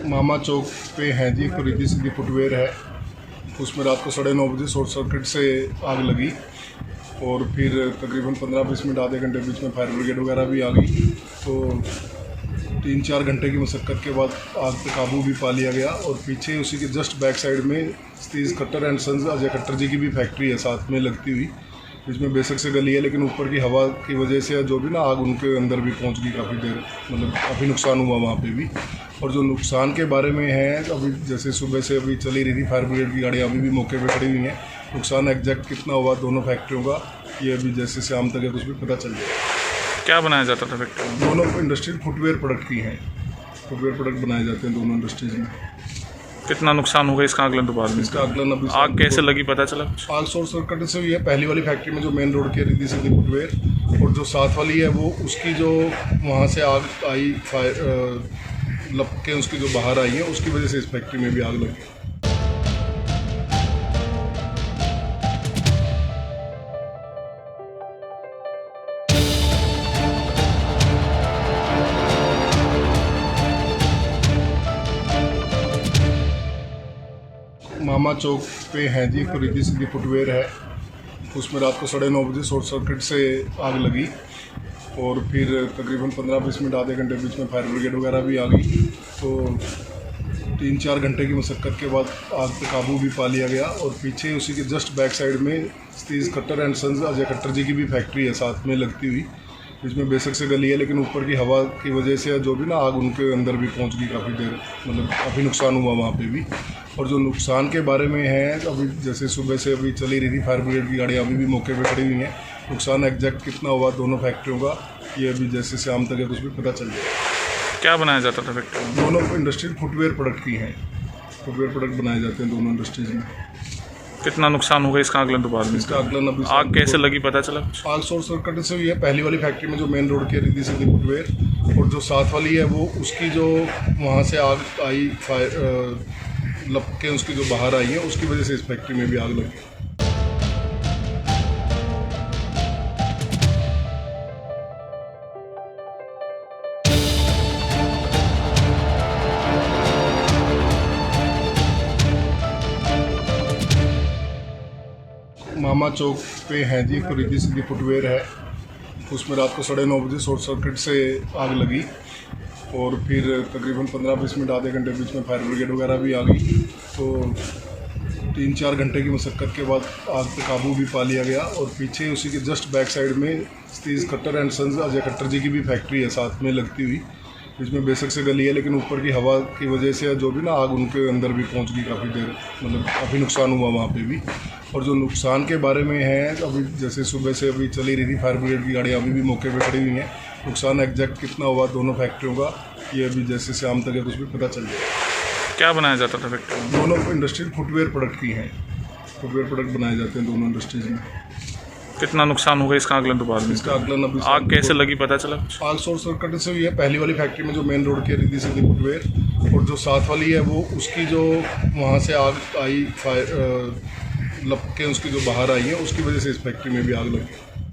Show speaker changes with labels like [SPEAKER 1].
[SPEAKER 1] मामा चौक पे हैं जी, एक रिद्धि सिद्धि फुटवेयर है। उसमें रात को 9:30 बजे शॉर्ट सर्किट से आग लगी और फिर तकरीबन 15-20 मिनट आधे घंटे बीच में फायर ब्रिगेड वगैरह भी आ गई। तो 3-4 घंटे की मशक्क़त के बाद आग पे काबू भी पा लिया गया। और पीछे उसी के जस्ट बैक साइड में सतीश खट्टर एंड सन्स अजय खट्टर जी की भी फैक्ट्री है साथ में लगती हुई, जिसमें बेशक से गली है, लेकिन ऊपर की हवा की वजह से जो भी ना आग उनके अंदर भी पहुंच गई काफ़ी देर, मतलब काफ़ी नुकसान हुआ वहाँ पे भी। और जो नुकसान के बारे में है, अभी जैसे सुबह से अभी चली रही थी फायर ब्रिगेड की गाड़ियाँ अभी भी मौके पे खड़ी हुई हैं। नुकसान एग्जैक्ट कितना हुआ दोनों फैक्ट्रियों का, ये अभी जैसे शाम तक है कुछ भी पता चल जाएगा।
[SPEAKER 2] क्या बनाया जाता था फैक्ट्री में?
[SPEAKER 1] दोनों इंडस्ट्रीज फुटवेयर प्रोडक्ट की हैं, फुटवेयर प्रोडक्ट बनाए जाते हैं दोनों इंडस्ट्रीज में।
[SPEAKER 2] कितना नुकसान होगा इसका आकलन दोबारा में?
[SPEAKER 1] इसका आकलन अभी
[SPEAKER 2] आग कैसे लगी पता चला?
[SPEAKER 1] आग शॉर्ट सर्किट से हुई है पहली वाली फैक्ट्री में जो मेन रोड की रिद्धि सिद्धि फुटवेयर, और जो साथ वाली है वो उसकी जो वहाँ से आग आई फायर लपके उसकी जो बाहर आई है उसकी वजह से इस फैक्ट्री में भी आग लगी। मामा चौक पे हैं जी, एक रिद्धि सिद्धि फुटवेयर है। उसमें रात को 9:30 बजे शॉर्ट सर्किट से आग लगी और फिर तकरीबन 15-20 मिनट आधे घंटे बीच में फायर ब्रिगेड वगैरह भी आ गई। तो 3-4 घंटे की मशक्क़त के बाद आग पे काबू भी पा लिया गया। और पीछे उसी के जस्ट बैक साइड में सतीश खट्टर एंड सन्स अजय खट्टर जी की भी फैक्ट्री है साथ में लगती हुई, जिसमें बेशक से गली है, लेकिन ऊपर की हवा की वजह से जो भी ना आग उनके अंदर भी पहुंच गई काफ़ी देर, मतलब काफ़ी नुकसान हुआ वहाँ पे भी। और जो नुकसान के बारे में है, अभी जैसे सुबह से अभी चली रही थी फायर ब्रिगेड की गाड़ियाँ अभी भी मौके पे खड़ी हुई हैं। नुकसान एग्जैक्ट कितना हुआ दोनों फैक्ट्रियों का, ये अभी जैसे शाम तक है कुछ भी पता चल जाएगा।
[SPEAKER 2] क्या बनाया जाता था फैक्ट्री में?
[SPEAKER 1] दोनों इंडस्ट्रीज फुटवेयर प्रोडक्ट की हैं, फुटवेयर प्रोडक्ट बनाए जाते हैं दोनों इंडस्ट्रीज में।
[SPEAKER 2] कितना नुकसान होगा इसका आकलन दोबारा में?
[SPEAKER 1] इसका आकलन अभी
[SPEAKER 2] आग कैसे लगी पता चला?
[SPEAKER 1] आग शॉर्ट सर्किट से हुई है पहली वाली फैक्ट्री में जो मेन रोड की रिद्धि सिद्धि फुटवेयर, और जो साथ वाली है वो उसकी जो वहाँ से आग आई फायर लपके उसकी जो बाहर आई है उसकी वजह से इस फैक्ट्री में भी आग लगी। मामा चौक पे हैं जी, एक रिद्धि सिद्धि फुटवेयर है। उसमें रात को 9:30 बजे शॉर्ट सर्किट से आग लगी और फिर तकरीबन 15-20 मिनट आधे घंटे बीच में फायर ब्रिगेड वगैरह भी आ गई। तो 3-4 घंटे की मशक्क़त के बाद आग पे काबू भी पा लिया गया। और पीछे उसी के जस्ट बैक साइड में सतीश खट्टर एंड सन्स अजय खट्टर जी की भी फैक्ट्री है साथ में लगती हुई, जिसमें बेशक से गली है, लेकिन ऊपर की हवा की वजह से जो भी ना आग उनके अंदर भी पहुंच गई काफ़ी देर, मतलब काफ़ी नुकसान हुआ वहाँ पे भी। और जो नुकसान के बारे में है, अभी जैसे सुबह से अभी चली रही थी फायर ब्रिगेड की गाड़ियाँ अभी भी मौके पे खड़ी हुई हैं। नुकसान एग्जैक्ट कितना हुआ दोनों फैक्ट्रियों का, ये अभी जैसे शाम तक है कुछ भी पता चल जाएगा।
[SPEAKER 2] क्या बनाया जाता था फैक्ट्री में?
[SPEAKER 1] दोनों इंडस्ट्रीज फुटवेयर प्रोडक्ट की हैं, फुटवेयर प्रोडक्ट बनाए जाते हैं दोनों इंडस्ट्रीज में।
[SPEAKER 2] कितना नुकसान होगा इसका आकलन दोबारा में?
[SPEAKER 1] इसका आकलन अभी
[SPEAKER 2] आग कैसे लगी पता चला?
[SPEAKER 1] आग शॉर्ट सर्किट से हुई है पहली वाली फैक्ट्री में जो मेन रोड की रिद्धि सिद्धि फुटवेयर, और जो साथ वाली है वो उसकी जो वहाँ से आग आई फायर लपके उसकी जो बाहर आई है उसकी वजह से इस फैक्ट्री में भी आग लगी।